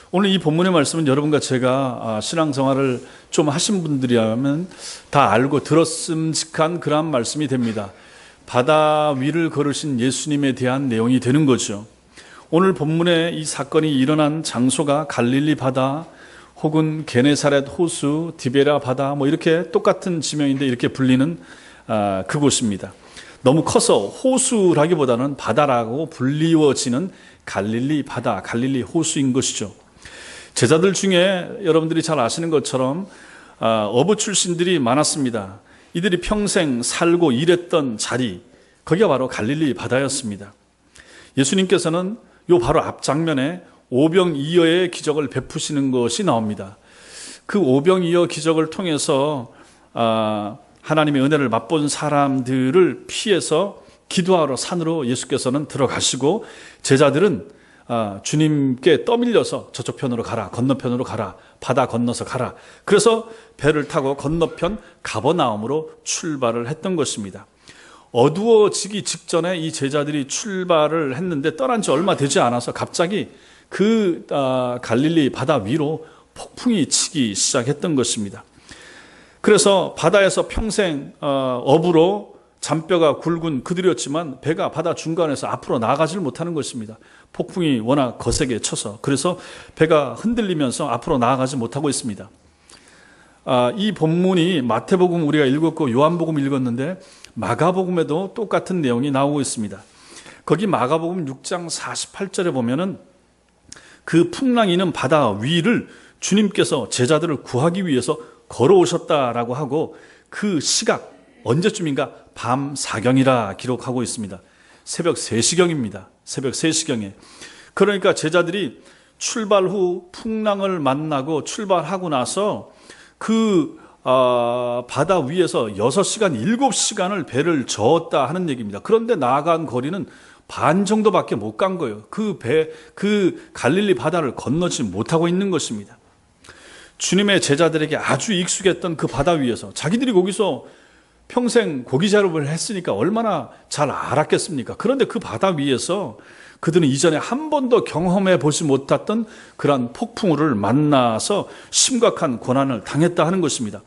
오늘 이 본문의 말씀은 여러분과 제가 신앙생활을 좀 하신 분들이라면 다 알고 들었음직한 그러한 말씀이 됩니다. 바다 위를 걸으신 예수님에 대한 내용이 되는 거죠. 오늘 본문에 이 사건이 일어난 장소가 갈릴리 바다 혹은 게네사렛 호수, 디베라 바다 이렇게 똑같은 지명인데 이렇게 불리는 그곳입니다. 너무 커서 호수라기보다는 바다라고 불리워지는 갈릴리 바다, 갈릴리 호수인 것이죠. 제자들 중에 여러분들이 잘 아시는 것처럼 어부 출신들이 많았습니다. 이들이 평생 살고 일했던 자리, 거기가 바로 갈릴리 바다였습니다. 예수님께서는 요 바로 앞장면에 오병이어의 기적을 베푸시는 것이 나옵니다. 그 오병이어 기적을 통해서 하나님의 은혜를 맛본 사람들을 피해서 기도하러 산으로 예수께서는 들어가시고 제자들은 주님께 떠밀려서 저쪽 편으로 가라, 건너편으로 가라, 바다 건너서 가라. 그래서 배를 타고 건너편 가버나움으로 출발을 했던 것입니다. 어두워지기 직전에 이 제자들이 출발을 했는데 떠난 지 얼마 되지 않아서 갑자기 그 갈릴리 바다 위로 폭풍이 치기 시작했던 것입니다. 그래서 바다에서 평생 어부로 잔뼈가 굵은 그들이었지만 배가 바다 중간에서 앞으로 나가질 못하는 것입니다. 폭풍이 워낙 거세게 쳐서. 그래서 배가 흔들리면서 앞으로 나아가지 못하고 있습니다. 이 본문이 마태복음 우리가 읽었고 요한복음 읽었는데 마가복음에도 똑같은 내용이 나오고 있습니다. 거기 마가복음 6장 48절에 보면은 그 풍랑이는 바다 위를 주님께서 제자들을 구하기 위해서 걸어오셨다라고 하고 그 시각 언제쯤인가 밤 4경이라 기록하고 있습니다. 새벽 3시경입니다. 새벽 3시경에. 그러니까 제자들이 출발 후 풍랑을 만나고 출발하고 나서 그 바다 위에서 6시간, 7시간을 배를 저었다 하는 얘기입니다. 그런데 나아간 거리는 반 정도밖에 못 간 거예요. 그 갈릴리 바다를 건너지 못하고 있는 것입니다. 주님의 제자들에게 아주 익숙했던 그 바다 위에서 자기들이 거기서 평생 고기 자루를 했으니까 얼마나 잘 알았겠습니까? 그런데 그 바다 위에서 그들은 이전에 한 번도 경험해 보지 못했던 그러한 폭풍우를 만나서 심각한 고난을 당했다 하는 것입니다.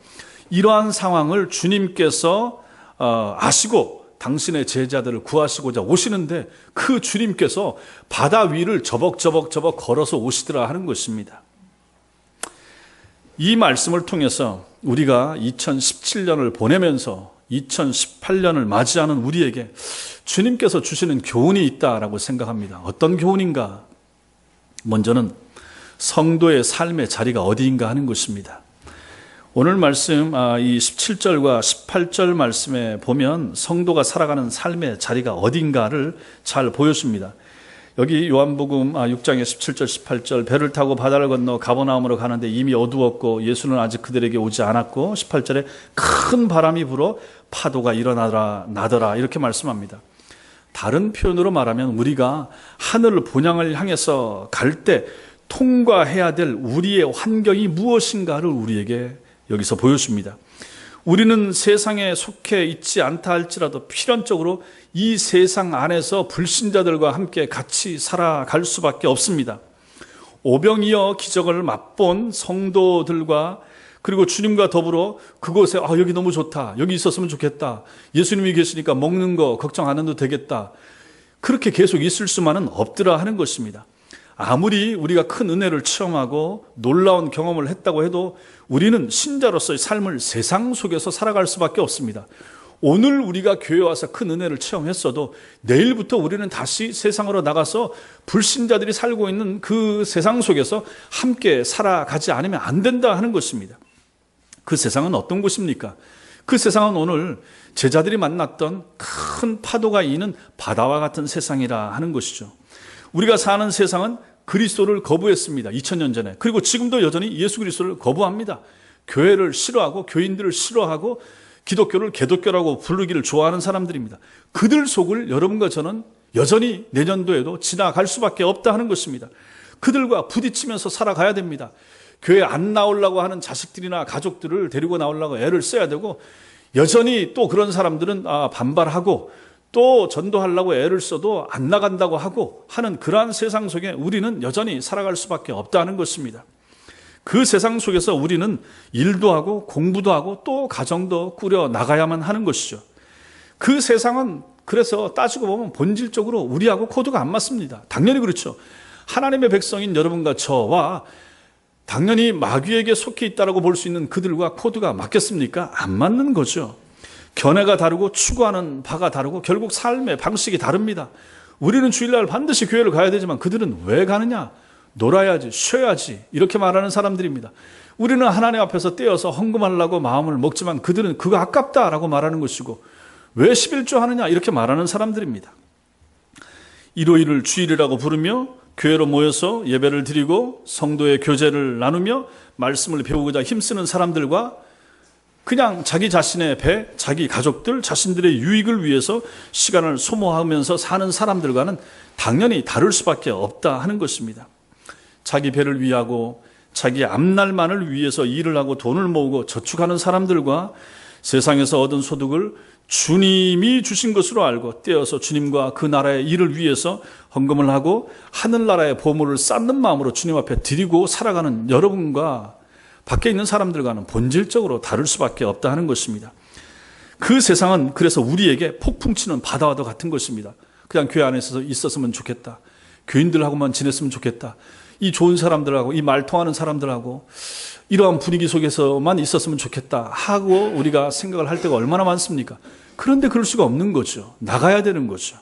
이러한 상황을 주님께서 아시고 당신의 제자들을 구하시고자 오시는데 그 주님께서 바다 위를 저벅저벅 걸어서 오시더라 하는 것입니다. 이 말씀을 통해서 우리가 2017년을 보내면서 2018년을 맞이하는 우리에게 주님께서 주시는 교훈이 있다라고 생각합니다. 어떤 교훈인가? 먼저는 성도의 삶의 자리가 어디인가 하는 것입니다. 오늘 말씀 이 17절과 18절 말씀에 보면 성도가 살아가는 삶의 자리가 어딘가를 잘 보여줍니다. 여기 요한복음 6장의 17절 18절 배를 타고 바다를 건너 가버나움으로 가는데 이미 어두웠고 예수는 아직 그들에게 오지 않았고 18절에 큰 바람이 불어 파도가 일어나더라 이렇게 말씀합니다. 다른 표현으로 말하면 우리가 하늘 본향을 향해서 갈 때 통과해야 될 우리의 환경이 무엇인가를 우리에게 여기서 보여줍니다. 우리는 세상에 속해 있지 않다 할지라도 필연적으로 이 세상 안에서 불신자들과 함께 같이 살아갈 수밖에 없습니다. 오병이어 기적을 맛본 성도들과 그리고 주님과 더불어 그곳에 여기 너무 좋다, 여기 있었으면 좋겠다, 예수님이 계시니까 먹는 거 걱정 안 해도 되겠다, 그렇게 계속 있을 수만은 없더라 하는 것입니다. 아무리 우리가 큰 은혜를 체험하고 놀라운 경험을 했다고 해도 우리는 신자로서의 삶을 세상 속에서 살아갈 수밖에 없습니다. 오늘 우리가 교회에 와서 큰 은혜를 체험했어도 내일부터 우리는 다시 세상으로 나가서 불신자들이 살고 있는 그 세상 속에서 함께 살아가지 않으면 안 된다 하는 것입니다. 그 세상은 어떤 곳입니까? 그 세상은 오늘 제자들이 만났던 큰 파도가 이는 바다와 같은 세상이라 하는 것이죠. 우리가 사는 세상은 그리스도를 거부했습니다. 2000년 전에. 그리고 지금도 여전히 예수 그리스도를 거부합니다. 교회를 싫어하고 교인들을 싫어하고 기독교를 개독교라고 부르기를 좋아하는 사람들입니다. 그들 속을 여러분과 저는 여전히 내년도에도 지나갈 수밖에 없다 하는 것입니다. 그들과 부딪히면서 살아가야 됩니다. 교회 안 나오려고 하는 자식들이나 가족들을 데리고 나오려고 애를 써야 되고, 여전히 또 그런 사람들은 반발하고 또 전도하려고 애를 써도 안 나간다고 하고 하는 그러한 세상 속에 우리는 여전히 살아갈 수밖에 없다는 것입니다. 그 세상 속에서 우리는 일도 하고 공부도 하고 또 가정도 꾸려 나가야만 하는 것이죠. 그 세상은 그래서 따지고 보면 본질적으로 우리하고 코드가 안 맞습니다. 당연히 그렇죠. 하나님의 백성인 여러분과 저와 당연히 마귀에게 속해 있다라고 볼 수 있는 그들과 코드가 맞겠습니까? 안 맞는 거죠. 견해가 다르고 추구하는 바가 다르고 결국 삶의 방식이 다릅니다. 우리는 주일날 반드시 교회를 가야 되지만 그들은 왜 가느냐? 놀아야지, 쉬어야지 이렇게 말하는 사람들입니다. 우리는 하나님 앞에서 떼어서 헌금하려고 마음을 먹지만 그들은 그거 아깝다라고 말하는 것이고 왜 11조 하느냐 이렇게 말하는 사람들입니다. 일요일을 주일이라고 부르며 교회로 모여서 예배를 드리고 성도의 교제를 나누며 말씀을 배우고자 힘쓰는 사람들과 그냥 자기 자신의 배, 자기 가족들, 자신들의 유익을 위해서 시간을 소모하면서 사는 사람들과는 당연히 다를 수밖에 없다 하는 것입니다. 자기 배를 위하고 자기 앞날만을 위해서 일을 하고 돈을 모으고 저축하는 사람들과 세상에서 얻은 소득을 주님이 주신 것으로 알고 떼어서 주님과 그 나라의 일을 위해서 헌금을 하고 하늘나라의 보물을 쌓는 마음으로 주님 앞에 드리고 살아가는 여러분과 밖에 있는 사람들과는 본질적으로 다를 수밖에 없다 하는 것입니다. 그 세상은 그래서 우리에게 폭풍 치는 바다와도 같은 것입니다. 그냥 교회 안에 있었으면 좋겠다. 교인들하고만 지냈으면 좋겠다. 이 좋은 사람들하고 이 말 통하는 사람들하고 이러한 분위기 속에서만 있었으면 좋겠다 하고 우리가 생각을 할 때가 얼마나 많습니까? 그런데 그럴 수가 없는 거죠. 나가야 되는 거죠.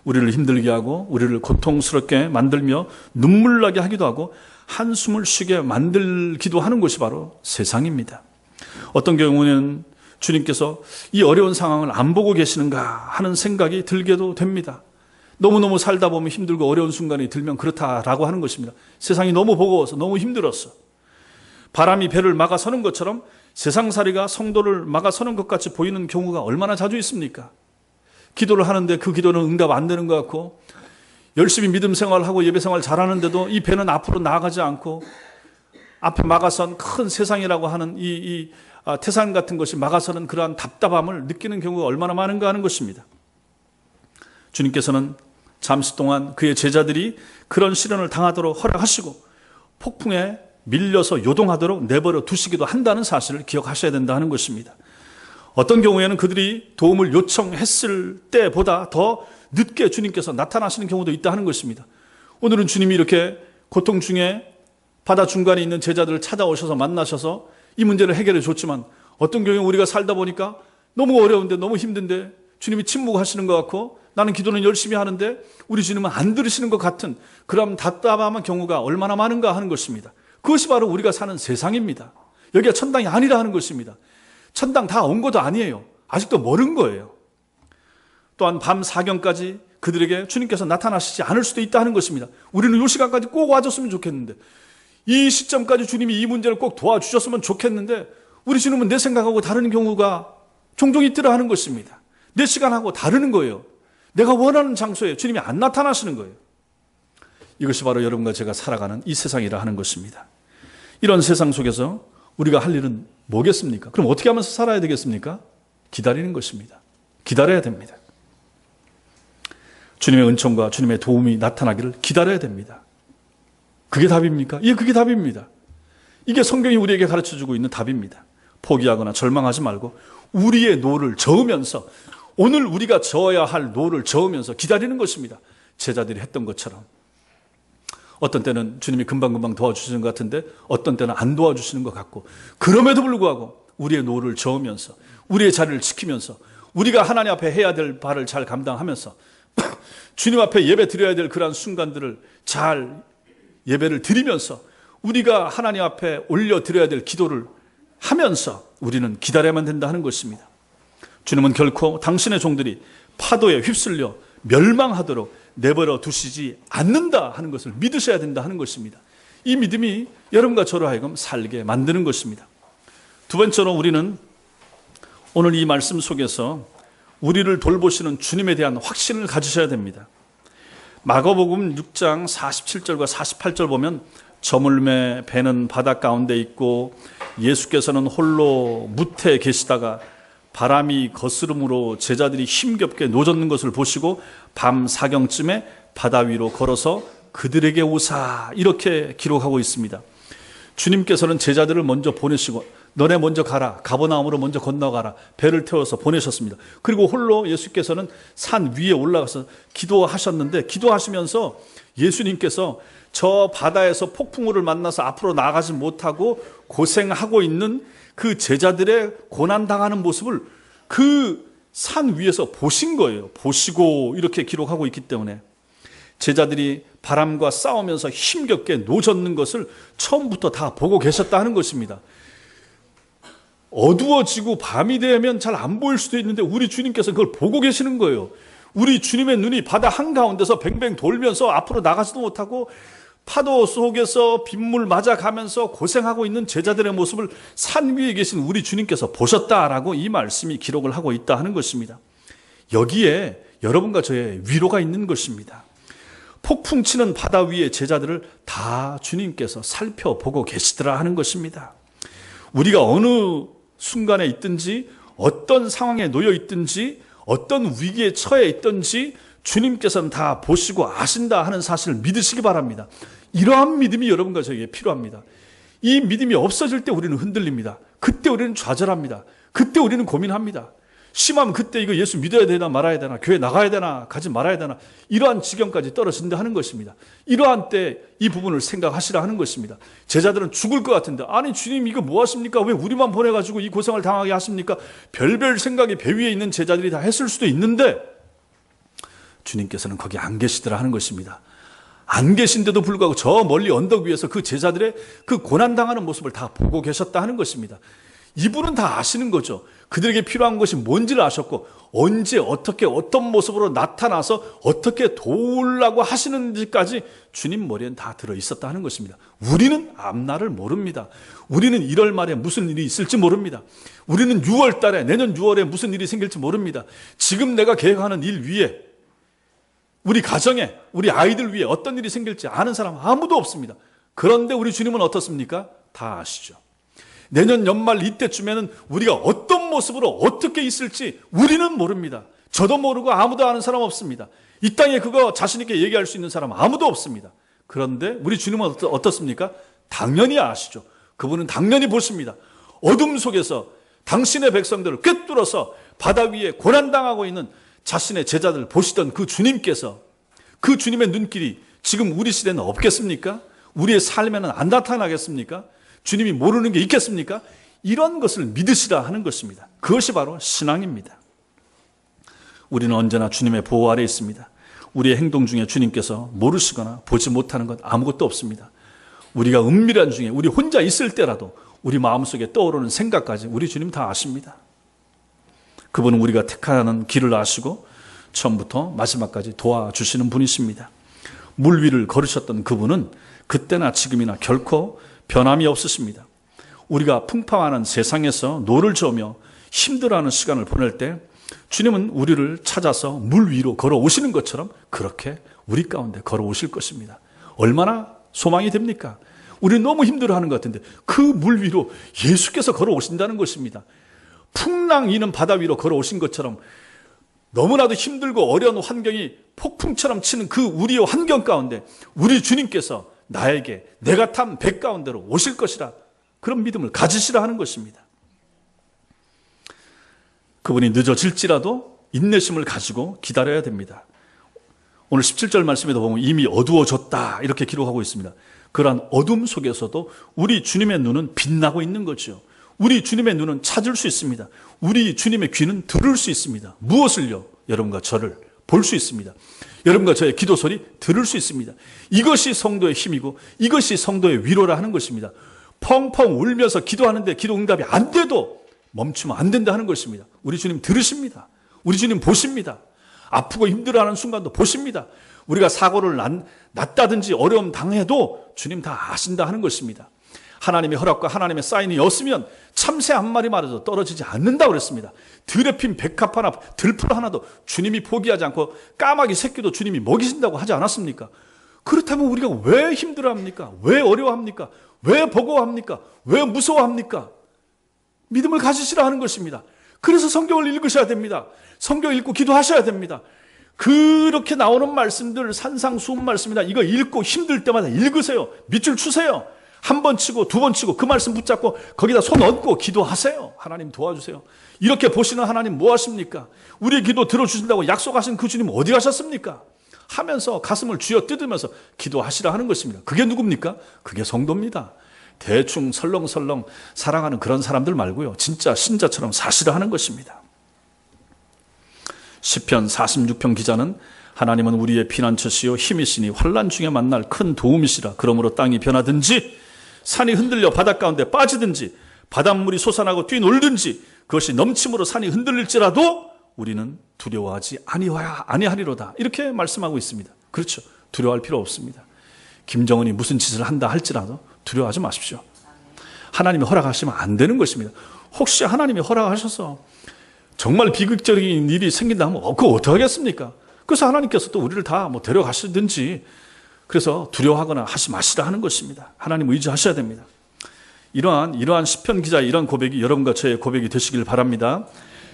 우리를 힘들게 하고 우리를 고통스럽게 만들며 눈물 나게 하기도 하고 한숨을 쉬게 만들기도 하는 것이 바로 세상입니다. 어떤 경우는 주님께서 이 어려운 상황을 안 보고 계시는가 하는 생각이 들게도 됩니다. 너무너무 살다 보면 힘들고 어려운 순간이 들면 그렇다라고 하는 것입니다. 세상이 너무 버거워서 너무 힘들었어. 바람이 배를 막아서는 것처럼 세상살이가 성도를 막아서는 것 같이 보이는 경우가 얼마나 자주 있습니까? 기도를 하는데 그 기도는 응답 안 되는 것 같고 열심히 믿음 생활하고 예배 생활 잘하는데도 이 배는 앞으로 나아가지 않고 앞에 막아선 큰 세상이라고 하는 이 태산 같은 것이 막아서는 그러한 답답함을 느끼는 경우가 얼마나 많은가 하는 것입니다. 주님께서는 잠시 동안 그의 제자들이 그런 시련을 당하도록 허락하시고 폭풍에 밀려서 요동하도록 내버려 두시기도 한다는 사실을 기억하셔야 된다 하는 것입니다. 어떤 경우에는 그들이 도움을 요청했을 때보다 더 늦게 주님께서 나타나시는 경우도 있다 하는 것입니다. 오늘은 주님이 이렇게 고통 중에 바다 중간에 있는 제자들을 찾아오셔서 만나셔서 이 문제를 해결해 줬지만 어떤 경우에 우리가 살다 보니까 너무 어려운데 너무 힘든데 주님이 침묵하시는 것 같고 나는 기도는 열심히 하는데 우리 주님은 안 들으시는 것 같은 그런 답답한 경우가 얼마나 많은가 하는 것입니다. 그것이 바로 우리가 사는 세상입니다. 여기가 천당이 아니라 하는 것입니다. 천당 다 온 것도 아니에요. 아직도 멀은 거예요. 또한 밤 사경까지 그들에게 주님께서 나타나시지 않을 수도 있다 하는 것입니다. 우리는 이 시간까지 꼭 와줬으면 좋겠는데 이 시점까지 주님이 이 문제를 꼭 도와주셨으면 좋겠는데 우리 주님은 내 생각하고 다른 경우가 종종 있더라 하는 것입니다. 내 시간하고 다르는 거예요. 내가 원하는 장소에 주님이 안 나타나시는 거예요. 이것이 바로 여러분과 제가 살아가는 이 세상이라 하는 것입니다. 이런 세상 속에서 우리가 할 일은 뭐겠습니까? 그럼 어떻게 하면서 살아야 되겠습니까? 기다리는 것입니다. 기다려야 됩니다. 주님의 은총과 주님의 도움이 나타나기를 기다려야 됩니다. 그게 답입니까? 예, 그게 답입니다. 이게 성경이 우리에게 가르쳐주고 있는 답입니다. 포기하거나 절망하지 말고 우리의 노를 저으면서 오늘 우리가 저어야 할 노를 저으면서 기다리는 것입니다. 제자들이 했던 것처럼. 어떤 때는 주님이 금방금방 도와주시는 것 같은데 어떤 때는 안 도와주시는 것 같고 그럼에도 불구하고 우리의 노를 저으면서 우리의 자리를 지키면서 우리가 하나님 앞에 해야 될 바를 잘 감당하면서 주님 앞에 예배 드려야 될 그러한 순간들을 잘 예배를 드리면서 우리가 하나님 앞에 올려드려야 될 기도를 하면서 우리는 기다려야만 된다 하는 것입니다. 주님은 결코 당신의 종들이 파도에 휩쓸려 멸망하도록 내버려 두시지 않는다 하는 것을 믿으셔야 된다 하는 것입니다. 이 믿음이 여러분과 저로 하여금 살게 만드는 것입니다. 두 번째로 우리는 오늘 이 말씀 속에서 우리를 돌보시는 주님에 대한 확신을 가지셔야 됩니다. 마가복음 6장 47절과 48절 보면 저물매 배는 바다 가운데 있고 예수께서는 홀로 무태에 계시다가 바람이 거스름으로 제자들이 힘겹게 노젓는 것을 보시고 밤 사경쯤에 바다 위로 걸어서 그들에게 오사, 이렇게 기록하고 있습니다. 주님께서는 제자들을 먼저 보내시고 너네 먼저 가라, 가버나움으로 먼저 건너가라, 배를 태워서 보내셨습니다. 그리고 홀로 예수께서는 산 위에 올라가서 기도하셨는데, 기도하시면서 예수님께서 저 바다에서 폭풍우를 만나서 앞으로 나가지 못하고 고생하고 있는 그 제자들의 고난당하는 모습을 그 산 위에서 보신 거예요. 보시고 이렇게 기록하고 있기 때문에 제자들이 바람과 싸우면서 힘겹게 노젓는 것을 처음부터 다 보고 계셨다 하는 것입니다. 어두워지고 밤이 되면 잘 안 보일 수도 있는데 우리 주님께서 그걸 보고 계시는 거예요. 우리 주님의 눈이 바다 한가운데서 뱅뱅 돌면서 앞으로 나가지도 못하고 파도 속에서 빗물 맞아가면서 고생하고 있는 제자들의 모습을 산 위에 계신 우리 주님께서 보셨다라고 이 말씀이 기록을 하고 있다 하는 것입니다. 여기에 여러분과 저의 위로가 있는 것입니다. 폭풍 치는 바다 위의 제자들을 다 주님께서 살펴보고 계시더라 하는 것입니다. 우리가 어느 순간에 있든지 어떤 상황에 놓여 있든지 어떤 위기에 처해 있든지 주님께서는 다 보시고 아신다 하는 사실을 믿으시기 바랍니다. 이러한 믿음이 여러분과 저에게 필요합니다. 이 믿음이 없어질 때 우리는 흔들립니다. 그때 우리는 좌절합니다. 그때 우리는 고민합니다. 심하면 그때 이거 예수 믿어야 되나 말아야 되나, 교회 나가야 되나 가지 말아야 되나, 이러한 지경까지 떨어진다 하는 것입니다. 이러한 때 이 부분을 생각하시라 하는 것입니다. 제자들은 죽을 것 같은데, 아니 주님 이거 뭐 하십니까? 왜 우리만 보내가지고 이 고생을 당하게 하십니까? 별별 생각이 배 위에 있는 제자들이 다 했을 수도 있는데 주님께서는 거기 안 계시더라 하는 것입니다. 안 계신데도 불구하고 저 멀리 언덕 위에서 그 제자들의 그 고난당하는 모습을 다 보고 계셨다 하는 것입니다. 이분은 다 아시는 거죠. 그들에게 필요한 것이 뭔지를 아셨고 언제 어떻게 어떤 모습으로 나타나서 어떻게 도우려고 하시는지까지 주님 머리엔 다 들어있었다 하는 것입니다. 우리는 앞날을 모릅니다. 우리는 1월 말에 무슨 일이 있을지 모릅니다. 우리는 6월 달에, 내년 6월에 무슨 일이 생길지 모릅니다. 지금 내가 계획하는 일 위에, 우리 가정에, 우리 아이들 위에 어떤 일이 생길지 아는 사람 아무도 없습니다. 그런데 우리 주님은 어떻습니까? 다 아시죠. 내년 연말 이때쯤에는 우리가 어떤 모습으로 어떻게 있을지 우리는 모릅니다. 저도 모르고 아무도 아는 사람 없습니다. 이 땅에 그거 자신 있게 얘기할 수 있는 사람 아무도 없습니다. 그런데 우리 주님은 어떻습니까? 당연히 아시죠. 그분은 당연히 보십니다. 어둠 속에서 당신의 백성들을 꿰뚫어서 바다 위에 고난당하고 있는 자신의 제자들을 보시던 그 주님께서, 그 주님의 눈길이 지금 우리 시대는 없겠습니까? 우리의 삶에는 안 나타나겠습니까? 주님이 모르는 게 있겠습니까? 이런 것을 믿으시라 하는 것입니다. 그것이 바로 신앙입니다. 우리는 언제나 주님의 보호 아래 있습니다. 우리의 행동 중에 주님께서 모르시거나 보지 못하는 것 아무것도 없습니다. 우리가 은밀한 중에 우리 혼자 있을 때라도 우리 마음속에 떠오르는 생각까지 우리 주님 다 아십니다. 그분은 우리가 택하는 길을 아시고 처음부터 마지막까지 도와주시는 분이십니다. 물 위를 걸으셨던 그분은 그때나 지금이나 결코 변함이 없으십니다. 우리가 풍파하는 세상에서 노를 저으며 힘들어하는 시간을 보낼 때 주님은 우리를 찾아서 물 위로 걸어오시는 것처럼 그렇게 우리 가운데 걸어오실 것입니다. 얼마나 소망이 됩니까? 우리는 너무 힘들어하는 것 같은데 그 물 위로 예수께서 걸어오신다는 것입니다. 풍랑 이는 바다 위로 걸어오신 것처럼 너무나도 힘들고 어려운 환경이 폭풍처럼 치는 그 우리의 환경 가운데 우리 주님께서 나에게 내가 탄 배 가운데로 오실 것이라, 그런 믿음을 가지시라 하는 것입니다. 그분이 늦어질지라도 인내심을 가지고 기다려야 됩니다. 오늘 17절 말씀에도 보면 이미 어두워졌다 이렇게 기록하고 있습니다. 그러한 어둠 속에서도 우리 주님의 눈은 빛나고 있는 거죠. 우리 주님의 눈은 찾을 수 있습니다. 우리 주님의 귀는 들을 수 있습니다. 무엇을요? 여러분과 저를 볼 수 있습니다. 여러분과 저의 기도 소리 들을 수 있습니다. 이것이 성도의 힘이고 이것이 성도의 위로라 하는 것입니다. 펑펑 울면서 기도하는데 기도 응답이 안 돼도 멈추면 안 된다 하는 것입니다. 우리 주님 들으십니다. 우리 주님 보십니다. 아프고 힘들어하는 순간도 보십니다. 우리가 사고를 났다든지 어려움 당해도 주님 다 아신다 하는 것입니다. 하나님의 허락과 하나님의 사인이 없으면 참새 한 마리 말해도 떨어지지 않는다고 그랬습니다. 들에 핀 백합 하나, 들풀 하나도 주님이 포기하지 않고 까마귀 새끼도 주님이 먹이신다고 하지 않았습니까? 그렇다면 우리가 왜 힘들어합니까? 왜 어려워합니까? 왜 버거워합니까? 왜 무서워합니까? 믿음을 가지시라 하는 것입니다. 그래서 성경을 읽으셔야 됩니다. 성경 읽고 기도하셔야 됩니다. 그렇게 나오는 말씀들 산상수훈 말씀이다. 이거 읽고 힘들 때마다 읽으세요. 밑줄 추세요. 한 번 치고 두 번 치고 그 말씀 붙잡고 거기다 손 얹고 기도하세요. 하나님 도와주세요. 이렇게 보시는 하나님 뭐 하십니까? 우리의 기도 들어주신다고 약속하신 그 주님 어디 가셨습니까? 하면서 가슴을 쥐어 뜯으면서 기도하시라 하는 것입니다. 그게 누굽니까? 그게 성도입니다. 대충 설렁설렁 살아가는 그런 사람들 말고요. 진짜 신자처럼 사시라 하는 것입니다. 시편 46편 기자는 하나님은 우리의 피난처시요 힘이시니 환난 중에 만날 큰 도움이시라. 그러므로 땅이 변하든지 산이 흔들려 바닷 가운데 빠지든지 바닷물이 솟아나고 뛰놀든지 그것이 넘침으로 산이 흔들릴지라도 우리는 두려워하지 아니하리로다. 이렇게 말씀하고 있습니다. 그렇죠. 두려워할 필요 없습니다. 김정은이 무슨 짓을 한다 할지라도 두려워하지 마십시오. 하나님이 허락하시면 안 되는 것입니다. 혹시 하나님이 허락하셔서 정말 비극적인 일이 생긴다 하면 그거 어떡하겠습니까? 그래서 하나님께서 또 우리를 다 데려가시든지 그래서 두려워하거나 하지 마시라 하는 것입니다. 하나님 의지하셔야 됩니다. 이러한 시편 기자의 이런 고백이 여러분과 저의 고백이 되시길 바랍니다.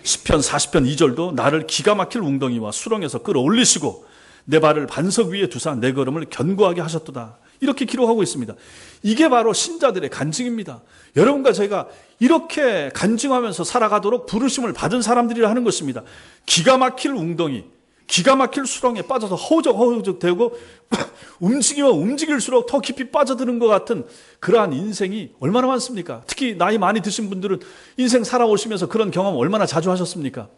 시편 40편 2절도 나를 기가 막힐 웅덩이와 수렁에서 끌어올리시고 내 발을 반석 위에 두사 내 걸음을 견고하게 하셨도다. 이렇게 기록하고 있습니다. 이게 바로 신자들의 간증입니다. 여러분과 저희가 이렇게 간증하면서 살아가도록 부르심을 받은 사람들이라 하는 것입니다. 기가 막힐 웅덩이, 기가 막힐 수렁에 빠져서 허우적허우적 되고 움직이면 움직일수록 더 깊이 빠져드는 것 같은 그러한 인생이 얼마나 많습니까? 특히 나이 많이 드신 분들은 인생 살아오시면서 그런 경험 얼마나 자주 하셨습니까?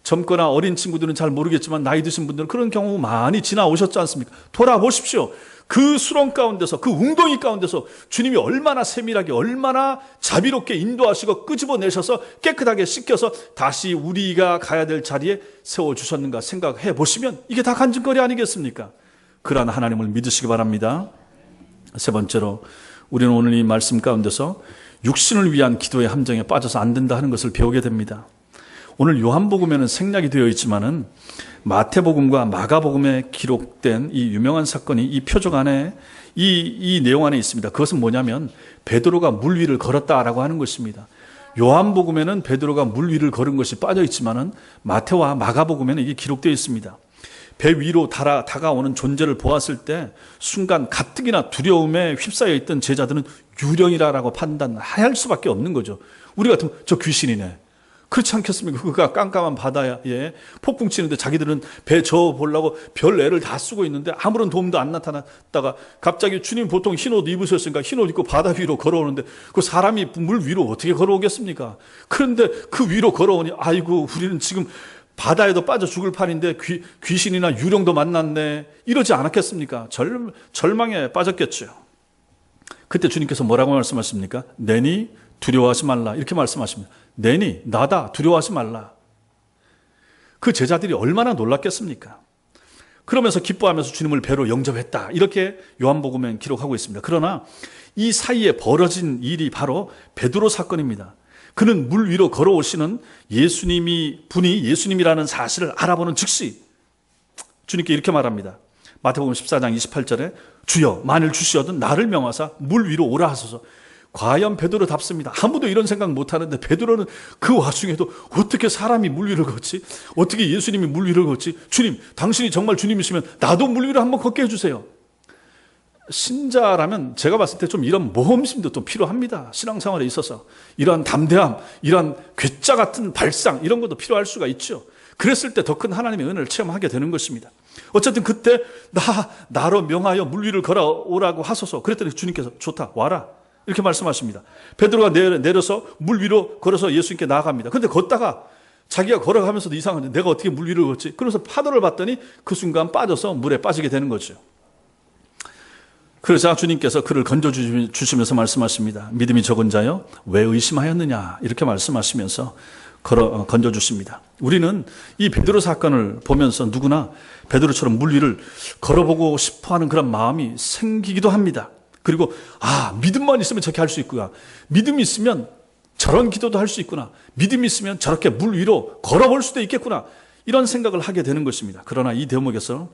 젊거나 어린 친구들은 잘 모르겠지만 나이 드신 분들은 그런 경험 많이 지나오셨지 않습니까? 돌아보십시오. 그 수렁 가운데서, 그 웅덩이 가운데서 주님이 얼마나 세밀하게, 얼마나 자비롭게 인도하시고 끄집어내셔서 깨끗하게 씻겨서 다시 우리가 가야 될 자리에 세워주셨는가 생각해 보시면 이게 다 간증거리 아니겠습니까? 그러한 하나님을 믿으시기 바랍니다. 세 번째로 우리는 오늘 이 말씀 가운데서 육신을 위한 기도의 함정에 빠져서 안 된다 하는 것을 배우게 됩니다. 오늘 요한복음에는 생략이 되어 있지만은 마태복음과 마가복음에 기록된 이 유명한 사건이 이 표적 안에 이 내용 안에 있습니다. 그것은 뭐냐면 베드로가 물 위를 걸었다라고 하는 것입니다. 요한복음에는 베드로가 물 위를 걸은 것이 빠져 있지만은 마태와 마가복음에는 이게 기록되어 있습니다. 배 위로 다가오는 존재를 보았을 때 순간 가뜩이나 두려움에 휩싸여 있던 제자들은 유령이라고 판단할 수밖에 없는 거죠. 우리 같으면 저 귀신이네. 그렇지 않겠습니까? 그가 깜깜한 바다에 폭풍 치는데 자기들은 배 저어 보려고 별 애를 다 쓰고 있는데 아무런 도움도 안 나타났다가 갑자기 주님 보통 흰 옷 입으셨으니까 흰 옷 입고 바다 위로 걸어오는데 그 사람이 물 위로 어떻게 걸어오겠습니까? 그런데 그 위로 걸어오니 아이고 우리는 지금 바다에도 빠져 죽을 판인데 귀신이나 유령도 만났네. 이러지 않았겠습니까? 절망에 빠졌겠죠. 그때 주님께서 뭐라고 말씀하십니까? 내니 두려워하지 말라. 이렇게 말씀하십니다. 내니 나다 두려워하지 말라. 그 제자들이 얼마나 놀랐겠습니까? 그러면서 기뻐하면서 주님을 배로 영접했다. 이렇게 요한복음엔 기록하고 있습니다. 그러나 이 사이에 벌어진 일이 바로 베드로 사건입니다. 그는 물 위로 걸어오시는 분이 예수님이라는 사실을 알아보는 즉시 주님께 이렇게 말합니다. 마태복음 14장 28절에 주여 만일 주시어든 나를 명하사 물 위로 오라 하소서. 과연 베드로답습니다. 아무도 이런 생각 못하는데 베드로는 그 와중에도 어떻게 사람이 물 위를 걷지? 어떻게 예수님이 물 위를 걷지? 주님, 당신이 정말 주님이시면 나도 물 위를 한번 걷게 해주세요. 신자라면 제가 봤을 때 좀 이런 모험심도 또 필요합니다. 신앙생활에 있어서 이러한 담대함, 이러한 괴짜 같은 발상 이런 것도 필요할 수가 있죠. 그랬을 때 더 큰 하나님의 은혜를 체험하게 되는 것입니다. 어쨌든 그때 나로 명하여 물 위를 걸어오라고 하소서. 그랬더니 주님께서 좋다 와라 이렇게 말씀하십니다. 베드로가 내려서 물 위로 걸어서 예수님께 나아갑니다. 그런데 걷다가 자기가 걸어가면서도 이상한데 내가 어떻게 물 위를 걷지? 그래서 파도를 봤더니 그 순간 빠져서 물에 빠지게 되는 거죠. 그러자 주님께서 그를 건져주시면서 말씀하십니다. 믿음이 적은 자여 왜 의심하였느냐 이렇게 말씀하시면서 건져주십니다. 우리는 이 베드로 사건을 보면서 누구나 베드로처럼 물 위를 걸어보고 싶어하는 그런 마음이 생기기도 합니다. 그리고 믿음만 있으면 저렇게 할 수 있구나. 믿음이 있으면 저런 기도도 할 수 있구나. 믿음이 있으면 저렇게 물 위로 걸어볼 수도 있겠구나. 이런 생각을 하게 되는 것입니다. 그러나 이 대목에서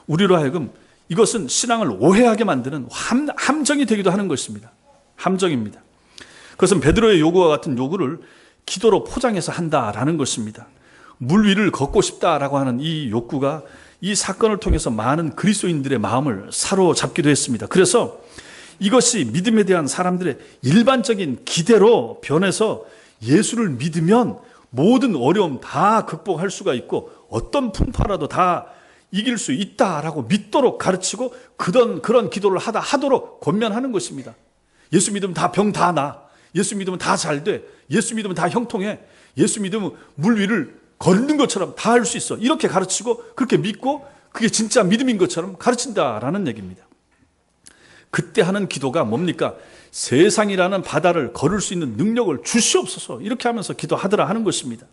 우리로 하여금 이것은 신앙을 오해하게 만드는 함정이 되기도 하는 것입니다. 함정입니다. 그것은 베드로의 요구와 같은 요구를 기도로 포장해서 한다라는 것입니다. 물 위를 걷고 싶다라고 하는 이 욕구가 이 사건을 통해서 많은 그리스도인들의 마음을 사로잡기도 했습니다. 그래서 이것이 믿음에 대한 사람들의 일반적인 기대로 변해서 예수를 믿으면 모든 어려움 다 극복할 수가 있고 어떤 풍파라도 다 이길 수 있다라고 믿도록 가르치고 그런 기도를 하도록 권면하는 것입니다. 예수 믿으면 다 병 다 나. 예수 믿으면 다 잘 돼. 예수 믿으면 다 형통해. 예수 믿으면 물 위를 걷는 것처럼 다 할 수 있어. 이렇게 가르치고 그렇게 믿고 그게 진짜 믿음인 것처럼 가르친다라는 얘기입니다. 그때 하는 기도가 뭡니까? 세상이라는 바다를 걸을 수 있는 능력을 주시옵소서. 이렇게 하면서 기도하더라 하는 것입니다.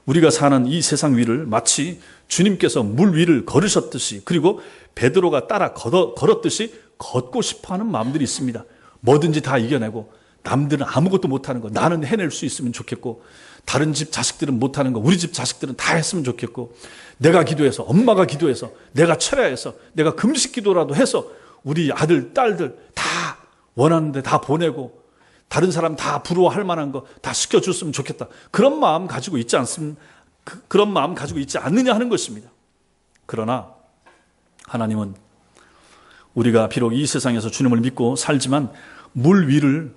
우리가 사는 이 세상 위를 마치 주님께서 물 위를 걸으셨듯이, 그리고 베드로가 따라 걸었듯이 걷고 싶어하는 마음들이 있습니다. 뭐든지 다 이겨내고 남들은 아무것도 못하는 거 나는 해낼 수 있으면 좋겠고, 다른 집 자식들은 못하는 거 우리 집 자식들은 다 했으면 좋겠고, 내가 기도해서, 엄마가 기도해서, 내가 철야해서, 내가 금식 기도라도 해서 우리 아들 딸들 다 원하는데 다 보내고 다른 사람 다 부러워할 만한 거 다 시켜줬으면 좋겠다. 그런 마음 가지고 있지 그런 마음 가지고 있지 않느냐 하는 것입니다. 그러나 하나님은 우리가 비록 이 세상에서 주님을 믿고 살지만 물 위를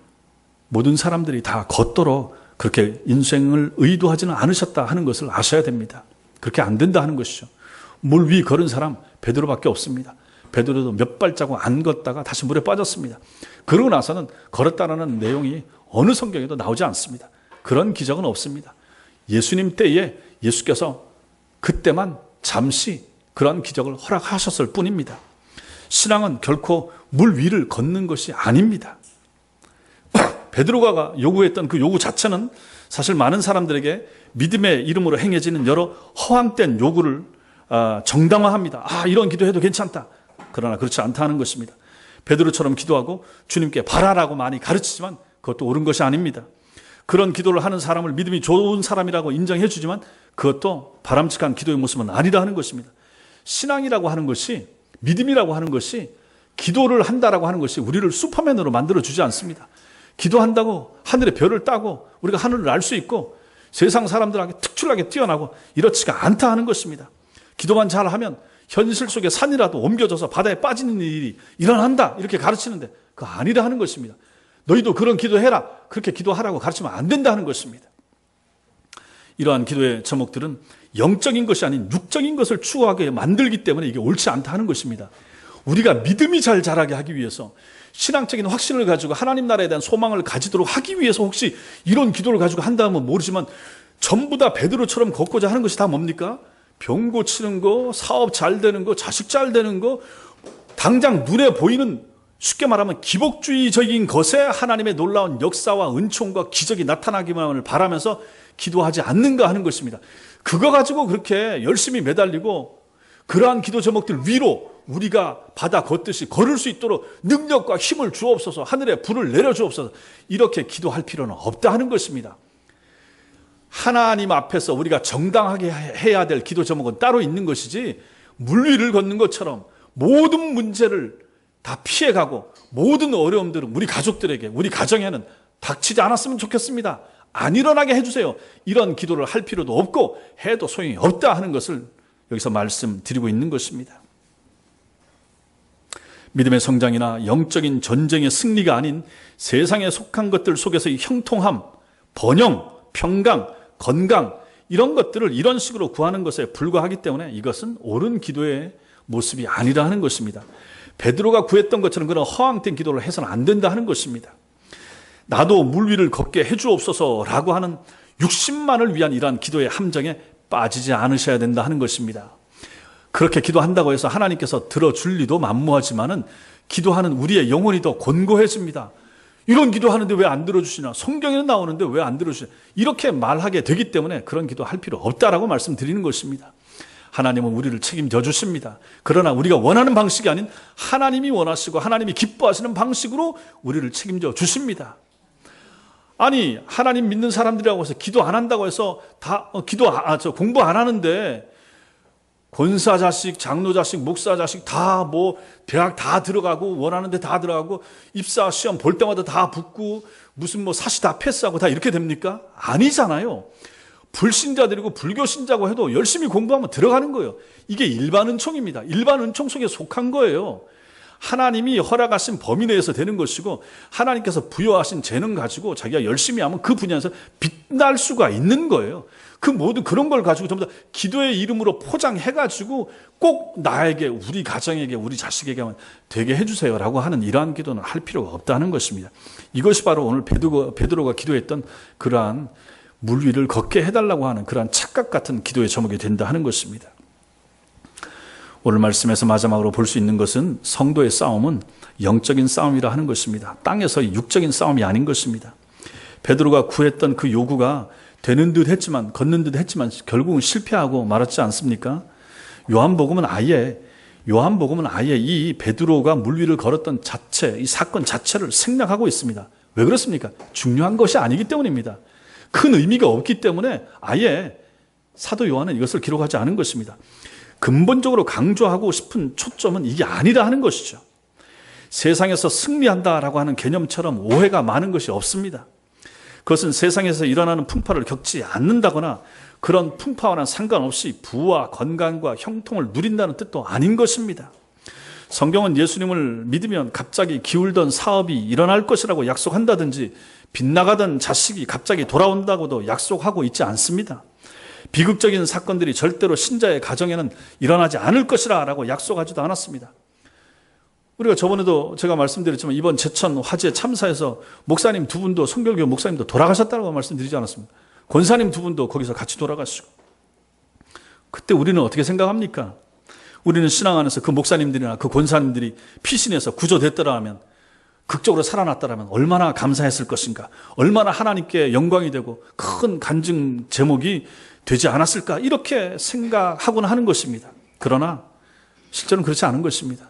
모든 사람들이 다 걷도록 그렇게 인생을 의도하지는 않으셨다 하는 것을 아셔야 됩니다. 그렇게 안 된다 하는 것이죠. 물 위 걸은 사람 베드로밖에 없습니다. 베드로도 몇 발자국 안 걷다가 다시 물에 빠졌습니다. 그러고 나서는 걸었다라는 내용이 어느 성경에도 나오지 않습니다. 그런 기적은 없습니다. 예수님 때에 예수께서 그때만 잠시 그런 기적을 허락하셨을 뿐입니다. 신앙은 결코 물 위를 걷는 것이 아닙니다. 베드로가 요구했던 그 요구 자체는 사실 많은 사람들에게 믿음의 이름으로 행해지는 여러 허황된 요구를 정당화합니다. 이런 기도해도 괜찮다. 그러나 그렇지 않다는 것입니다. 베드로처럼 기도하고 주님께 바라라고 많이 가르치지만 그것도 옳은 것이 아닙니다. 그런 기도를 하는 사람을 믿음이 좋은 사람이라고 인정해 주지만 그것도 바람직한 기도의 모습은 아니라 하는 것입니다. 신앙이라고 하는 것이, 믿음이라고 하는 것이, 기도를 한다라고 하는 것이 우리를 슈퍼맨으로 만들어 주지 않습니다. 기도한다고 하늘의 별을 따고 우리가 하늘을 알 수 있고 세상 사람들에게 특출나게 뛰어나고 이렇지가 않다 하는 것입니다. 기도만 잘하면 현실 속에 산이라도 옮겨져서 바다에 빠지는 일이 일어난다 이렇게 가르치는데 그거 아니라 하는 것입니다. 너희도 그런 기도해라 그렇게 기도하라고 가르치면 안 된다 하는 것입니다. 이러한 기도의 제목들은 영적인 것이 아닌 육적인 것을 추구하게 만들기 때문에 이게 옳지 않다 하는 것입니다. 우리가 믿음이 잘 자라게 하기 위해서, 신앙적인 확신을 가지고 하나님 나라에 대한 소망을 가지도록 하기 위해서 혹시 이런 기도를 가지고 한다면 모르지만 전부 다 베드로처럼 걷고자 하는 것이 다 뭡니까? 병 고치는 거, 사업 잘 되는 거, 자식 잘 되는 거, 당장 눈에 보이는, 쉽게 말하면 기복주의적인 것에 하나님의 놀라운 역사와 은총과 기적이 나타나기만을 바라면서 기도하지 않는가 하는 것입니다. 그거 가지고 그렇게 열심히 매달리고 그러한 기도 제목들 위로 우리가 바다 걷듯이 걸을 수 있도록 능력과 힘을 주옵소서, 하늘에 불을 내려주옵소서, 이렇게 기도할 필요는 없다 하는 것입니다. 하나님 앞에서 우리가 정당하게 해야 될 기도 제목은 따로 있는 것이지, 물 위를 걷는 것처럼 모든 문제를 다 피해가고 모든 어려움들은 우리 가족들에게, 우리 가정에는 닥치지 않았으면 좋겠습니다. 안 일어나게 해주세요. 이런 기도를 할 필요도 없고 해도 소용이 없다 하는 것을 여기서 말씀드리고 있는 것입니다. 믿음의 성장이나 영적인 전쟁의 승리가 아닌 세상에 속한 것들 속에서의 형통함, 번영, 평강, 건강, 이런 것들을 이런 식으로 구하는 것에 불과하기 때문에 이것은 옳은 기도의 모습이 아니라 하는 것입니다. 베드로가 구했던 것처럼 그런 허황된 기도를 해서는 안 된다 하는 것입니다. 나도 물 위를 걷게 해주옵소서라고 하는 육신만을 위한 이러한 기도의 함정에 빠지지 않으셔야 된다 하는 것입니다. 그렇게 기도한다고 해서 하나님께서 들어줄 리도 만무하지만은 기도하는 우리의 영혼이 더 곤고해집니다. 이런 기도하는데 왜 안 들어주시나? 성경에는 나오는데 왜 안 들어주시나? 이렇게 말하게 되기 때문에 그런 기도할 필요 없다라고 말씀드리는 것입니다. 하나님은 우리를 책임져 주십니다. 그러나 우리가 원하는 방식이 아닌 하나님이 원하시고 하나님이 기뻐하시는 방식으로 우리를 책임져 주십니다. 아니, 하나님 믿는 사람들이라고 해서 기도 안 한다고 해서 다 공부 안 하는데 권사 자식, 장로 자식, 목사 자식 다 뭐 대학 다 들어가고 원하는 데 다 들어가고 입사 시험 볼 때마다 다 붙고 무슨 뭐 사시 다 패스하고 다 이렇게 됩니까? 아니잖아요. 불신자들이고 불교 신자고 해도 열심히 공부하면 들어가는 거예요. 이게 일반 은총입니다. 일반 은총 속에 속한 거예요. 하나님이 허락하신 범위 내에서 되는 것이고 하나님께서 부여하신 재능 가지고 자기가 열심히 하면 그 분야에서 빛날 수가 있는 거예요. 그 모든 그런 걸 가지고 전부 다 기도의 이름으로 포장해가지고 꼭 나에게, 우리 가정에게, 우리 자식에게만 되게 해주세요라고 하는 이러한 기도는 할 필요가 없다는 것입니다. 이것이 바로 오늘 베드로가 기도했던 그러한 물 위를 걷게 해달라고 하는 그러한 착각 같은 기도의 제목이 된다 하는 것입니다. 오늘 말씀에서 마지막으로 볼 수 있는 것은 성도의 싸움은 영적인 싸움이라 하는 것입니다. 땅에서 육적인 싸움이 아닌 것입니다. 베드로가 구했던 그 요구가 되는 듯 했지만, 걷는 듯 했지만 결국은 실패하고 말았지 않습니까? 요한복음은 아예 이 베드로가 물 위를 걸었던 자체, 이 사건 자체를 생략하고 있습니다. 왜 그렇습니까? 중요한 것이 아니기 때문입니다. 큰 의미가 없기 때문에 아예 사도 요한은 이것을 기록하지 않은 것입니다. 근본적으로 강조하고 싶은 초점은 이게 아니라 하는 것이죠. 세상에서 승리한다라고 하는 개념처럼 오해가 많은 것이 없습니다. 그것은 세상에서 일어나는 풍파를 겪지 않는다거나 그런 풍파와는 상관없이 부와 건강과 형통을 누린다는 뜻도 아닌 것입니다. 성경은 예수님을 믿으면 갑자기 기울던 사업이 일어날 것이라고 약속한다든지 빗나가던 자식이 갑자기 돌아온다고도 약속하고 있지 않습니다. 비극적인 사건들이 절대로 신자의 가정에는 일어나지 않을 것이라 라고 약속하지도 않았습니다. 우리가 저번에도 제가 말씀드렸지만 이번 제천 화재 참사에서 목사님 두 분도, 성결교 목사님도 돌아가셨다고 말씀드리지 않았습니까? 권사님 두 분도 거기서 같이 돌아가시고. 그때 우리는 어떻게 생각합니까? 우리는 신앙 안에서 그 목사님들이나 그 권사님들이 피신해서 구조됐더라 하면, 극적으로 살아났더라면 얼마나 감사했을 것인가, 얼마나 하나님께 영광이 되고 큰 간증 제목이 되지 않았을까, 이렇게 생각하곤 하는 것입니다. 그러나 실제로는 그렇지 않은 것입니다.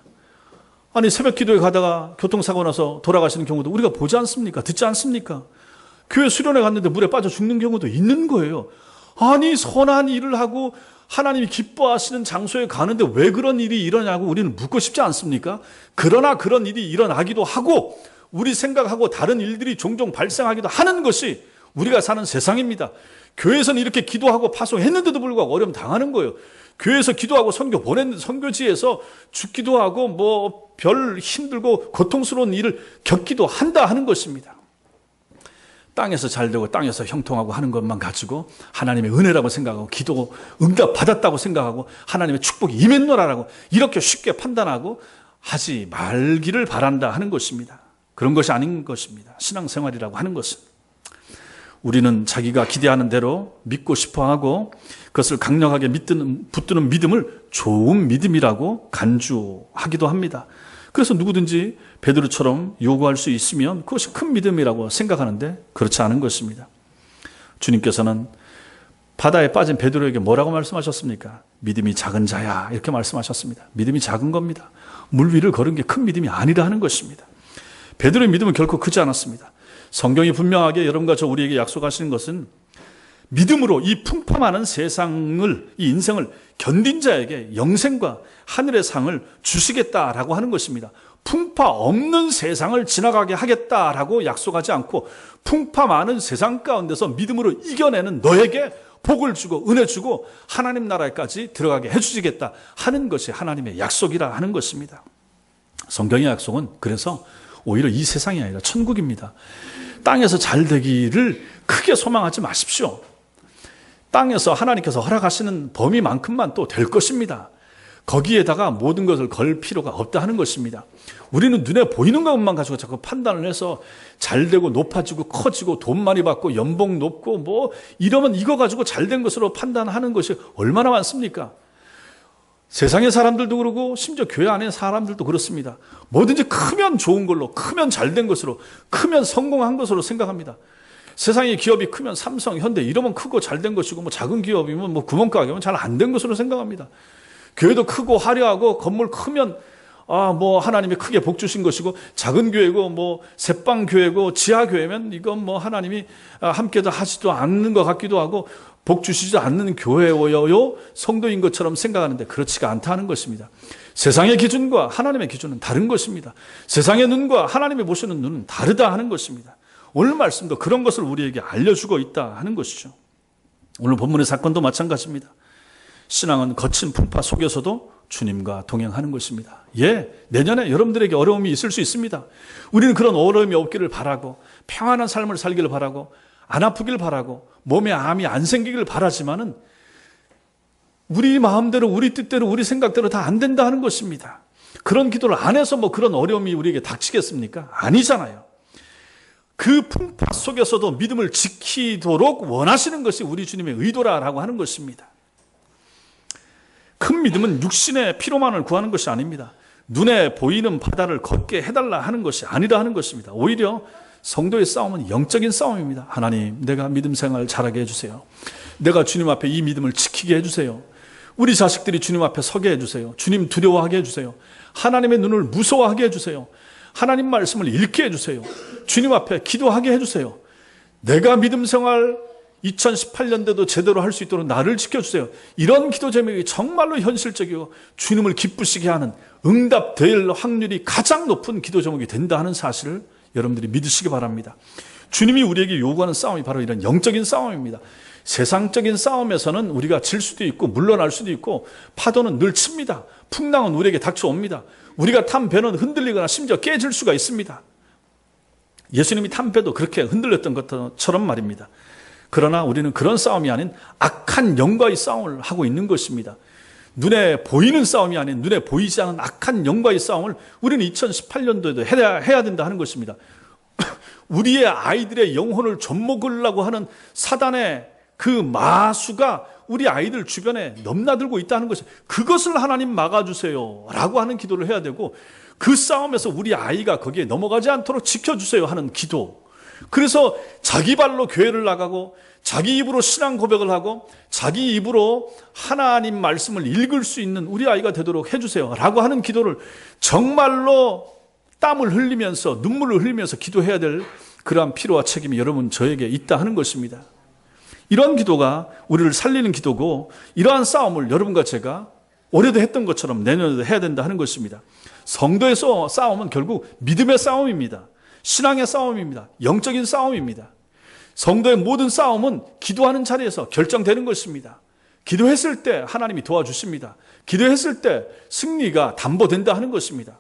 아니, 새벽 기도에 가다가 교통사고 나서 돌아가시는 경우도 우리가 보지 않습니까? 듣지 않습니까? 교회 수련회 갔는데 물에 빠져 죽는 경우도 있는 거예요. 아니, 선한 일을 하고 하나님이 기뻐하시는 장소에 가는데 왜 그런 일이 일어나냐고 우리는 묻고 싶지 않습니까? 그러나 그런 일이 일어나기도 하고 우리 생각하고 다른 일들이 종종 발생하기도 하는 것이 우리가 사는 세상입니다. 교회에서는 이렇게 기도하고 파송했는데도 불구하고 어려움 당하는 거예요. 교회에서 기도하고 선교 보냈는데 선교지에서 죽기도 하고 뭐 별 힘들고 고통스러운 일을 겪기도 한다 하는 것입니다. 땅에서 잘 되고 땅에서 형통하고 하는 것만 가지고 하나님의 은혜라고 생각하고 기도 응답 받았다고 생각하고 하나님의 축복이 임했노라라고 이렇게 쉽게 판단하고 하지 말기를 바란다 하는 것입니다. 그런 것이 아닌 것입니다. 신앙생활이라고 하는 것은 우리는 자기가 기대하는 대로 믿고 싶어하고 그것을 강력하게 붙드는 믿음을 좋은 믿음이라고 간주하기도 합니다. 그래서 누구든지 베드로처럼 요구할 수 있으면 그것이 큰 믿음이라고 생각하는데 그렇지 않은 것입니다. 주님께서는 바다에 빠진 베드로에게 뭐라고 말씀하셨습니까? 믿음이 작은 자야, 이렇게 말씀하셨습니다. 믿음이 작은 겁니다. 물 위를 걸은 게 큰 믿음이 아니라 하는 것입니다. 베드로의 믿음은 결코 크지 않았습니다. 성경이 분명하게 여러분과 저 우리에게 약속하시는 것은 믿음으로 이 풍파 많은 세상을, 이 인생을 견딘 자에게 영생과 하늘의 상을 주시겠다라고 하는 것입니다. 풍파 없는 세상을 지나가게 하겠다라고 약속하지 않고 풍파 많은 세상 가운데서 믿음으로 이겨내는 너에게 복을 주고 은혜 주고 하나님 나라에까지 들어가게 해주시겠다 하는 것이 하나님의 약속이라 하는 것입니다. 성경의 약속은 그래서 오히려 이 세상이 아니라 천국입니다. 땅에서 잘 되기를 크게 소망하지 마십시오. 땅에서 하나님께서 허락하시는 범위만큼만 또 될 것입니다. 거기에다가 모든 것을 걸 필요가 없다 하는 것입니다. 우리는 눈에 보이는 것만 가지고 자꾸 판단을 해서 잘 되고 높아지고 커지고 돈 많이 받고 연봉 높고 뭐 이러면 이거 가지고 잘된 것으로 판단하는 것이 얼마나 많습니까? 세상의 사람들도 그러고 심지어 교회 안의 사람들도 그렇습니다. 뭐든지 크면 좋은 걸로, 크면 잘된 것으로, 크면 성공한 것으로 생각합니다. 세상의 기업이 크면 삼성, 현대 이러면 크고 잘된 것이고 뭐 작은 기업이면 뭐 구멍가게면 잘 안 된 것으로 생각합니다. 교회도 크고 화려하고 건물 크면 뭐 하나님이 크게 복 주신 것이고 작은 교회고 뭐 새빵 교회고 지하 교회면 이건 뭐 하나님이 함께도 하지도 않는 것 같기도 하고 복 주시지 않는 교회요 성도인 것처럼 생각하는데 그렇지가 않다는 것입니다. 세상의 기준과 하나님의 기준은 다른 것입니다. 세상의 눈과 하나님이 보시는 눈은 다르다 하는 것입니다. 오늘 말씀도 그런 것을 우리에게 알려주고 있다 하는 것이죠. 오늘 본문의 사건도 마찬가지입니다. 신앙은 거친 풍파 속에서도 주님과 동행하는 것입니다. 내년에 여러분들에게 어려움이 있을 수 있습니다. 우리는 그런 어려움이 없기를 바라고 평안한 삶을 살기를 바라고 안 아프길 바라고 몸에 암이 안 생기길 바라지만은 우리 마음대로 우리 뜻대로 우리 생각대로 다 안 된다 하는 것입니다. 그런 기도를 안 해서 뭐 그런 어려움이 우리에게 닥치겠습니까? 아니잖아요. 그 풍파 속에서도 믿음을 지키도록 원하시는 것이 우리 주님의 의도라고 하는 것입니다. 큰 믿음은 육신의 피로만을 구하는 것이 아닙니다. 눈에 보이는 바다를 걷게 해달라 하는 것이 아니라 하는 것입니다. 오히려 성도의 싸움은 영적인 싸움입니다. 하나님, 내가 믿음 생활 잘하게 해주세요. 내가 주님 앞에 이 믿음을 지키게 해주세요. 우리 자식들이 주님 앞에 서게 해주세요. 주님 두려워하게 해주세요. 하나님의 눈을 무서워하게 해주세요. 하나님 말씀을 읽게 해주세요. 주님 앞에 기도하게 해주세요. 내가 믿음 생활 2018년대도 제대로 할 수 있도록 나를 지켜주세요. 이런 기도 제목이 정말로 현실적이고 주님을 기쁘시게 하는 응답될 확률이 가장 높은 기도 제목이 된다 하는 사실을 여러분들이 믿으시기 바랍니다. 주님이 우리에게 요구하는 싸움이 바로 이런 영적인 싸움입니다. 세상적인 싸움에서는 우리가 질 수도 있고 물러날 수도 있고 파도는 늘 칩니다. 풍랑은 우리에게 닥쳐옵니다. 우리가 탄 배는 흔들리거나 심지어 깨질 수가 있습니다. 예수님이 탄 배도 그렇게 흔들렸던 것처럼 말입니다. 그러나 우리는 그런 싸움이 아닌 악한 영과의 싸움을 하고 있는 것입니다. 눈에 보이는 싸움이 아닌 눈에 보이지 않은 악한 영과의 싸움을 우리는 2018년도에도 해야 된다 하는 것입니다. 우리의 아이들의 영혼을 좀먹으려고 하는 사단의 그 마수가 우리 아이들 주변에 넘나들고 있다는 것이, 그것을 하나님 막아주세요 라고 하는 기도를 해야 되고, 그 싸움에서 우리 아이가 거기에 넘어가지 않도록 지켜주세요 하는 기도. 그래서 자기 발로 교회를 나가고 자기 입으로 신앙 고백을 하고 자기 입으로 하나님 말씀을 읽을 수 있는 우리 아이가 되도록 해주세요 라고 하는 기도를 정말로 땀을 흘리면서 눈물을 흘리면서 기도해야 될 그러한 필요와 책임이 여러분 저에게 있다 하는 것입니다. 이러한 기도가 우리를 살리는 기도고, 이러한 싸움을 여러분과 제가 올해도 했던 것처럼 내년에도 해야 된다 하는 것입니다. 성도의 싸움은 결국 믿음의 싸움입니다. 신앙의 싸움입니다. 영적인 싸움입니다. 성도의 모든 싸움은 기도하는 자리에서 결정되는 것입니다. 기도했을 때 하나님이 도와주십니다. 기도했을 때 승리가 담보된다 하는 것입니다.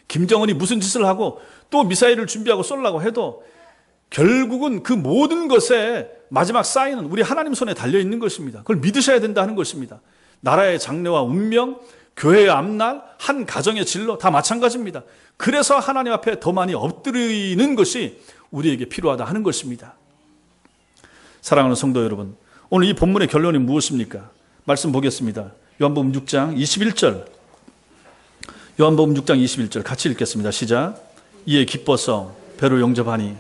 김정은이 무슨 짓을 하고 또 미사일을 준비하고 쏠라고 해도 결국은 그 모든 것에 마지막 사인은 우리 하나님 손에 달려있는 것입니다. 그걸 믿으셔야 된다 하는 것입니다. 나라의 장래와 운명, 교회의 앞날, 한 가정의 진로 다 마찬가지입니다. 그래서 하나님 앞에 더 많이 엎드리는 것이 우리에게 필요하다 하는 것입니다. 사랑하는 성도 여러분, 오늘 이 본문의 결론이 무엇입니까? 말씀 보겠습니다. 요한복음 6장 21절. 요한복음 6장 21절 같이 읽겠습니다. 시작. 이에 기뻐서 배로 영접하니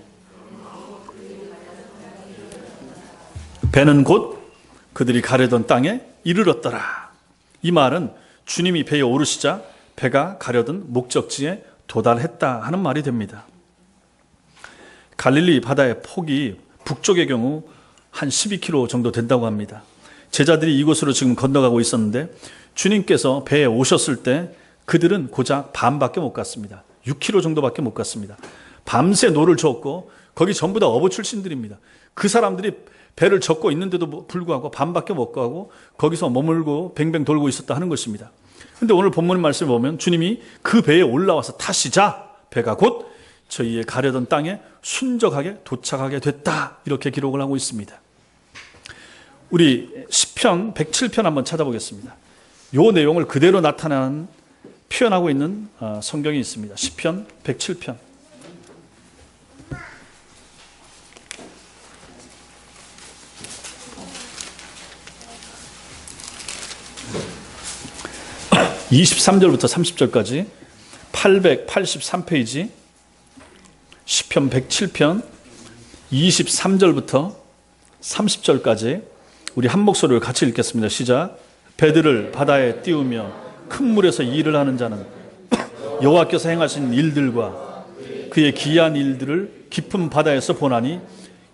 배는 곧 그들이 가려던 땅에 이르렀더라. 이 말은 주님이 배에 오르시자 배가 가려던 목적지에 도달했다 하는 말이 됩니다. 갈릴리 바다의 폭이 북쪽의 경우 한 12km 정도 된다고 합니다. 제자들이 이곳으로 지금 건너가고 있었는데 주님께서 배에 오셨을 때 그들은 고작 반밖에 못 갔습니다. 6km 정도밖에 못 갔습니다. 밤새 노를 저었고 거기 전부 다 어부 출신들입니다. 그 사람들이 배를 젓고 있는데도 불구하고 반밖에 못 가고 거기서 머물고 뱅뱅 돌고 있었다 하는 것입니다. 그런데 오늘 본문 말씀을 보면 주님이 그 배에 올라와서 타시자 배가 곧 저희의 가려던 땅에 순적하게 도착하게 됐다, 이렇게 기록을 하고 있습니다. 우리 시편 107편 한번 찾아보겠습니다. 이 내용을 그대로 나타내는 표현하고 있는 성경이 있습니다. 시편 107편 23절부터 30절까지 883페이지 시편 107편 23절부터 30절까지 우리 한 목소리로 같이 읽겠습니다. 시작. 배들을 바다에 띄우며 큰 물에서 일을 하는 자는 여호와께서 행하신 일들과 그의 기이한 일들을 깊은 바다에서 보나니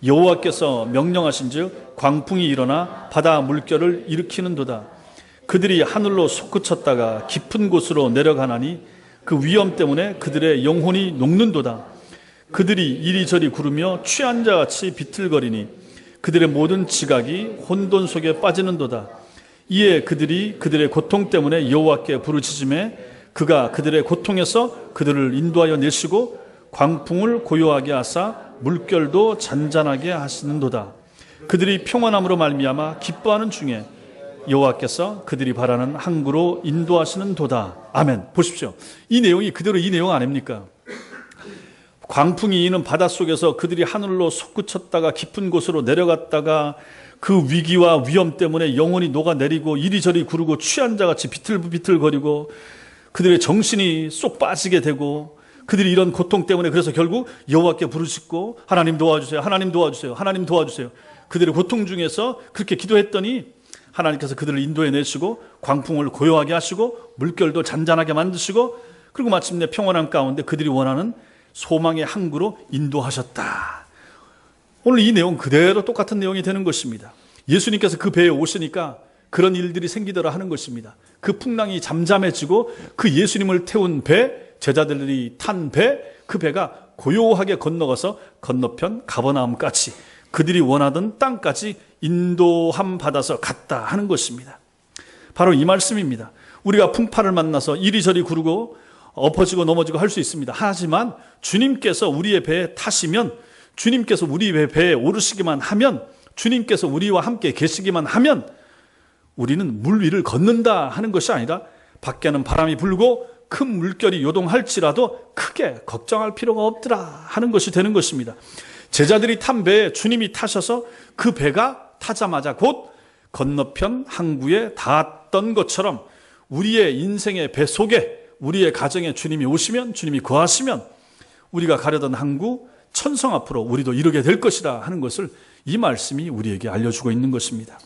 여호와께서 명령하신즉 광풍이 일어나 바다 물결을 일으키는도다. 그들이 하늘로 솟구쳤다가 깊은 곳으로 내려가나니 그 위험 때문에 그들의 영혼이 녹는도다. 그들이 이리저리 구르며 취한 자같이 비틀거리니 그들의 모든 지각이 혼돈 속에 빠지는도다. 이에 그들이 그들의 고통 때문에 여호와께 부르짖음에 그가 그들의 고통에서 그들을 인도하여 내시고 광풍을 고요하게 하사 물결도 잔잔하게 하시는도다. 그들이 평안함으로 말미암아 기뻐하는 중에 여호와께서 그들이 바라는 항구로 인도하시는도다. 아멘. 보십시오. 이 내용이 그대로 이 내용 아닙니까? 광풍이 이는 바닷속에서 그들이 하늘로 솟구쳤다가 깊은 곳으로 내려갔다가 그 위기와 위험 때문에 영혼이 녹아내리고 이리저리 구르고 취한 자같이 비틀비틀거리고 그들의 정신이 쏙 빠지게 되고 그들이 이런 고통 때문에 그래서 결국 여호와께 부르짖고 하나님 도와주세요. 하나님 도와주세요. 하나님 도와주세요. 그들의 고통 중에서 그렇게 기도했더니 하나님께서 그들을 인도해 내시고 광풍을 고요하게 하시고 물결도 잔잔하게 만드시고 그리고 마침내 평온한 가운데 그들이 원하는 소망의 항구로 인도하셨다. 오늘 이 내용 그대로 똑같은 내용이 되는 것입니다. 예수님께서 그 배에 오시니까 그런 일들이 생기더라 하는 것입니다. 그 풍랑이 잠잠해지고 그 예수님을 태운 배, 제자들이 탄 배, 그 배가 고요하게 건너가서 건너편 가버나움까지 그들이 원하던 땅까지 인도함 받아서 갔다 하는 것입니다. 바로 이 말씀입니다. 우리가 풍파를 만나서 이리저리 구르고 엎어지고 넘어지고 할 수 있습니다. 하지만 주님께서 우리의 배에 타시면, 주님께서 우리의 배에 오르시기만 하면, 주님께서 우리와 함께 계시기만 하면 우리는 물 위를 걷는다 하는 것이 아니라 밖에는 바람이 불고 큰 물결이 요동할지라도 크게 걱정할 필요가 없더라 하는 것이 되는 것입니다. 제자들이 탄 배에 주님이 타셔서 그 배가 타자마자 곧 건너편 항구에 닿았던 것처럼 우리의 인생의 배 속에 우리의 가정에 주님이 오시면, 주님이 거하시면 우리가 가려던 항구 천성 앞으로 우리도 이르게 될 것이다 하는 것을 이 말씀이 우리에게 알려주고 있는 것입니다.